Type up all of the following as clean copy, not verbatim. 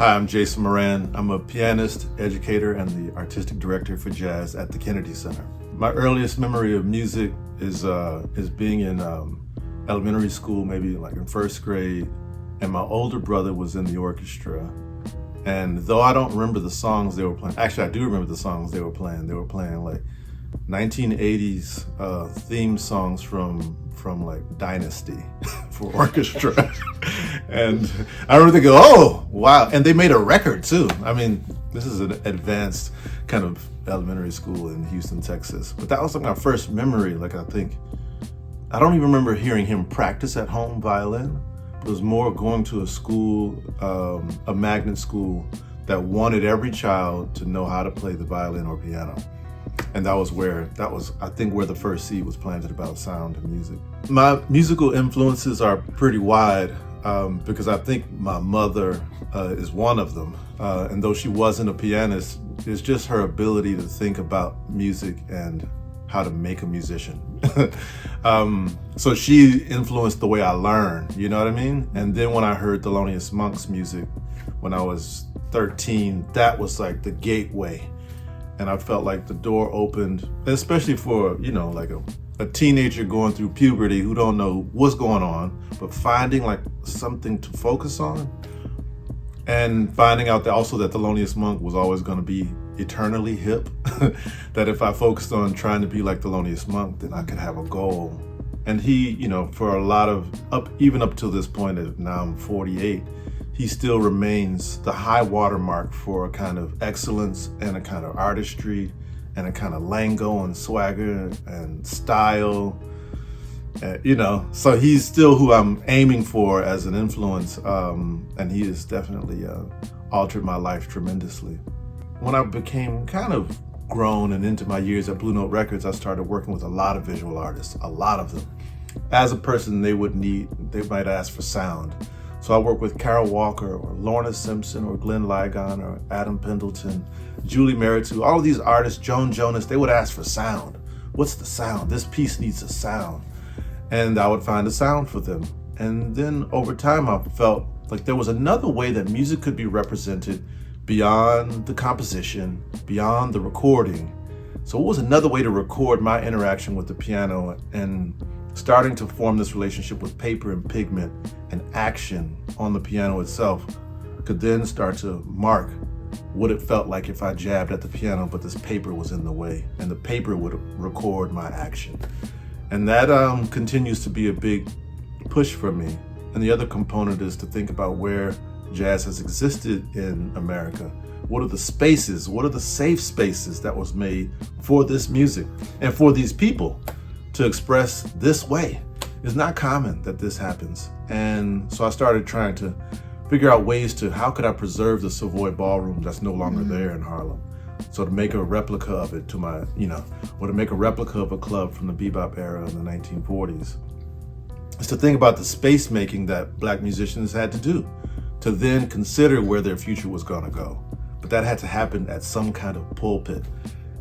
Hi, I'm Jason Moran. I'm a pianist, educator, and the artistic director for jazz at the Kennedy Center. My earliest memory of music is being in elementary school, maybe like in first grade, and my older brother was in the orchestra. And though I don't remember the songs they were playing, actually I do remember the songs they were playing. They were playing like 1980s theme songs from like Dynasty for orchestra. And I remember thinking, oh, wow. And they made a record too. I mean, this is an advanced kind of elementary school in Houston, Texas. But that was like my first memory. Like I don't even remember hearing him practice at home violin. It was more going to a school, a magnet school that wanted every child to know how to play the violin or piano. And that was, I think, where the first seed was planted about sound and music. My musical influences are pretty wide because I think my mother is one of them. And though she wasn't a pianist, it's just her ability to think about music and how to make a musician. So she influenced the way I learned, you know what I mean? And then when I heard Thelonious Monk's music when I was 13, that was like the gateway. And I felt like the door opened, especially for, like a teenager going through puberty who don't know what's going on, but finding like something to focus on and finding out that also that Thelonious Monk was always going to be eternally hip, that if I focused on trying to be like Thelonious Monk, then I could have a goal. And he, for a lot of, even up to this point, now I'm 48, he still remains the high watermark for a kind of excellence and a kind of artistry and a kind of lingo and swagger and style, so he's still who I'm aiming for as an influence, and he has definitely altered my life tremendously. When I became kind of grown and into my years at Blue Note Records, I started working with a lot of visual artists, a lot of them. As a person, they might ask for sound. So I work with Carol Walker or Lorna Simpson or Glenn Ligon or Adam Pendleton, Julie Meritu, all of these artists, Joan Jonas, they would ask for sound. What's the sound? This piece needs a sound. And I would find a sound for them. And then over time, I felt like there was another way that music could be represented beyond the composition, beyond the recording. So what was another way to record my interaction with the piano and starting to form this relationship with paper and pigment and action on the piano itself could then start to mark what it felt like if I jabbed at the piano, but this paper was in the way and the paper would record my action. And that continues to be a big push for me. And the other component is to think about where jazz has existed in America. What are the spaces? What are the safe spaces that was made for this music and for these people to express this way? It's not common that this happens. And so I started trying to figure out ways to, how could I preserve the Savoy Ballroom that's no longer there in Harlem? So to make a replica of it or to make a replica of a club from the bebop era in the 1940s. Is to think about the space making that Black musicians had to do to then consider where their future was gonna go. But that had to happen at some kind of pulpit.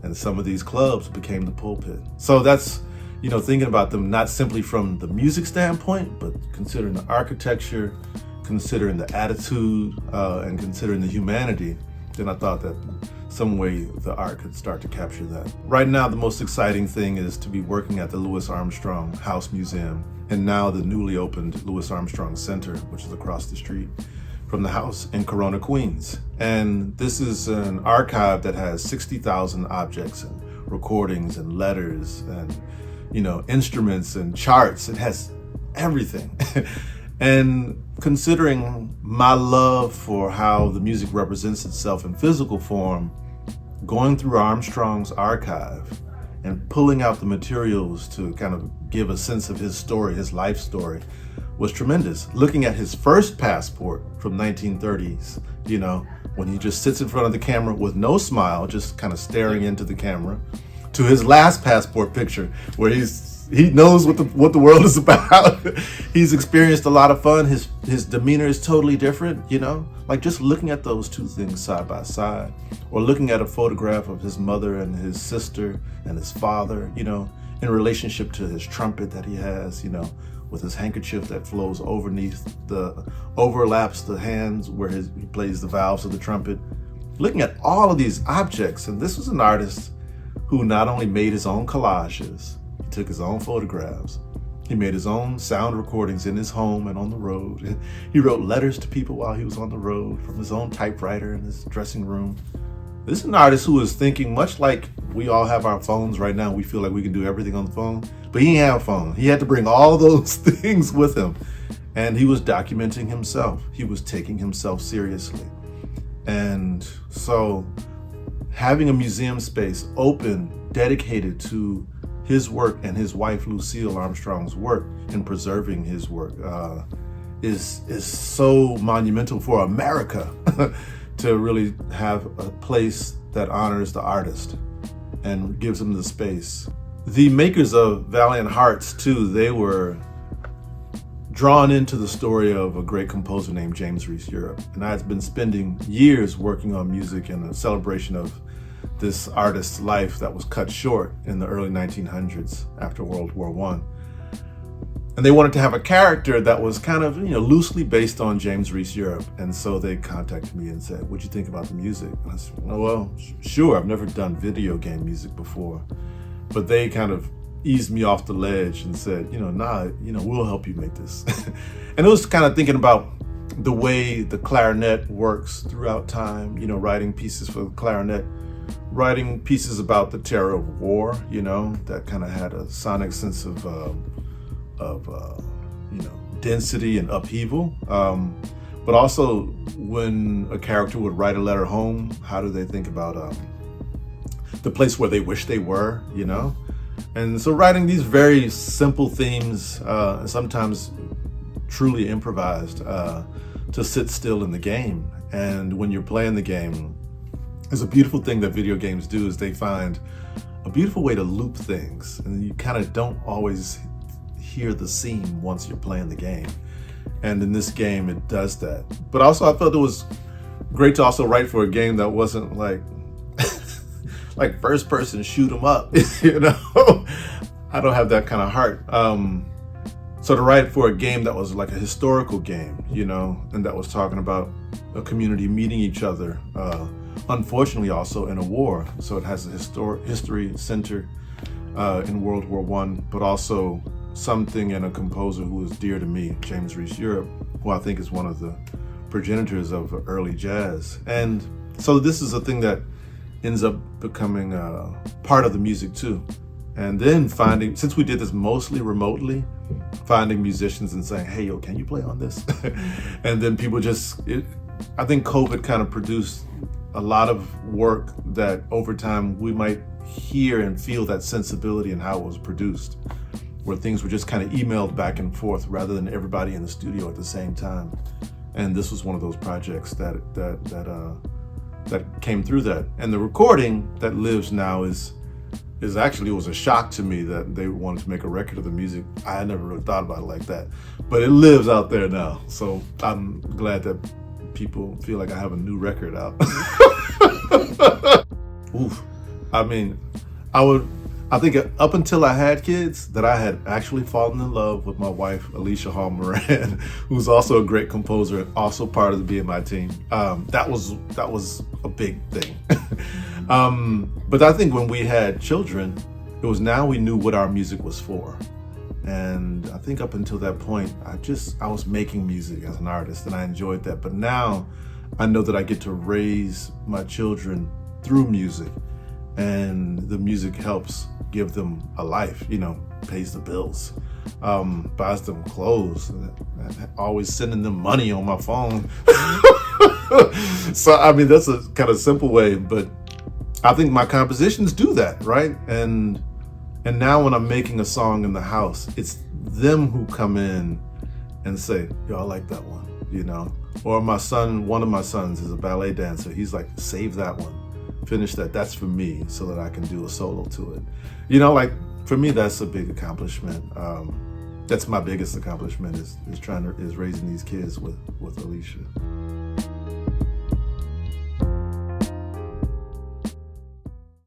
And some of these clubs became the pulpit. So that's, thinking about them not simply from the music standpoint, but considering the architecture, considering the attitude, and considering the humanity, then I thought that some way the art could start to capture that. Right now, the most exciting thing is to be working at the Louis Armstrong House Museum, and now the newly opened Louis Armstrong Center, which is across the street from the house in Corona, Queens. And this is an archive that has 60,000 objects and recordings and letters and instruments and charts. It has everything. And considering my love for how the music represents itself in physical form, going through Armstrong's archive and pulling out the materials to kind of give a sense of his story, his life story, was tremendous. Looking at his first passport from 1930s, when he just sits in front of the camera with no smile, just kind of staring into the camera, to his last passport picture where he knows what the world is about. He's experienced a lot of fun. His demeanor is totally different, like just looking at those two things side by side, or looking at a photograph of his mother and his sister and his father, in relationship to his trumpet that he has, with his handkerchief that flows overlaps the hands where he plays the valves of the trumpet. Looking at all of these objects, and this was an artist who not only made his own collages, he took his own photographs, he made his own sound recordings in his home and on the road. He wrote letters to people while he was on the road from his own typewriter in his dressing room. This is an artist who was thinking much like we all have our phones right now. We feel like we can do everything on the phone, but he didn't have a phone. He had to bring all those things with him. And he was documenting himself. He was taking himself seriously. And so having a museum space open, dedicated to his work and his wife, Louis Armstrong's work, and preserving his work is so monumental for America to really have a place that honors the artist and gives them the space. The makers of Valiant Hearts, too, they were drawn into the story of a great composer named James Reese Europe. And I had been spending years working on music in a celebration of this artist's life that was cut short in the early 1900s after World War I. And they wanted to have a character that was kind of, loosely based on James Reese Europe. And so they contacted me and said, "What'd you think about the music?" And I said, "Oh, well, sure. I've never done video game music before." But they kind of eased me off the ledge and said, we'll help you make this. And it was kind of thinking about the way the clarinet works throughout time, writing pieces for the clarinet, writing pieces about the terror of war, that kind of had a sonic sense of density and upheaval. But also when a character would write a letter home, how do they think about the place where they wish they were, And so writing these very simple themes, sometimes truly improvised, to sit still in the game. And when you're playing the game, there's a beautiful thing that video games do is they find a beautiful way to loop things. And you kind of don't always hear the scene once you're playing the game. And in this game, it does that. But also I felt it was great to also write for a game that wasn't like first person shoot 'em up, I don't have that kind of heart. So to write for a game that was like a historical game, and that was talking about a community meeting each other, unfortunately also in a war. So it has a history center in World War I, but also something in a composer who is dear to me, James Reese Europe, who I think is one of the progenitors of early jazz. And so this is a thing that ends up becoming part of the music too. And then since we did this mostly remotely, finding musicians and saying, "Hey, yo, can you play on this?" And then people I think COVID kind of produced a lot of work that over time we might hear and feel that sensibility in how it was produced, where things were just kind of emailed back and forth rather than everybody in the studio at the same time. And this was one of those projects that came through that. And the recording that lives now is actually, it was a shock to me that they wanted to make a record of the music. I had never really thought about it like that, but it lives out there now. So I'm glad that people feel like I have a new record out. Oof. I mean, I think up until I had kids, that I had actually fallen in love with my wife, Alicia Hall Moran, who's also a great composer and also part of the BMI team. That was a big thing. But I think when we had children, it was now we knew what our music was for. And I think up until that point, I was making music as an artist and I enjoyed that. But now I know that I get to raise my children through music, and the music helps give them a life, pays the bills, buys them clothes, always sending them money on my phone. So, I mean, that's a kind of simple way, but I think my compositions do that, right? And now when I'm making a song in the house, it's them who come in and say, "Yo, I like that one," Or one of my sons is a ballet dancer. He's like, "Save that one. Finish that. That's for me so that I can do a solo to it." For me, that's a big accomplishment. That's my biggest accomplishment is raising these kids with Alicia.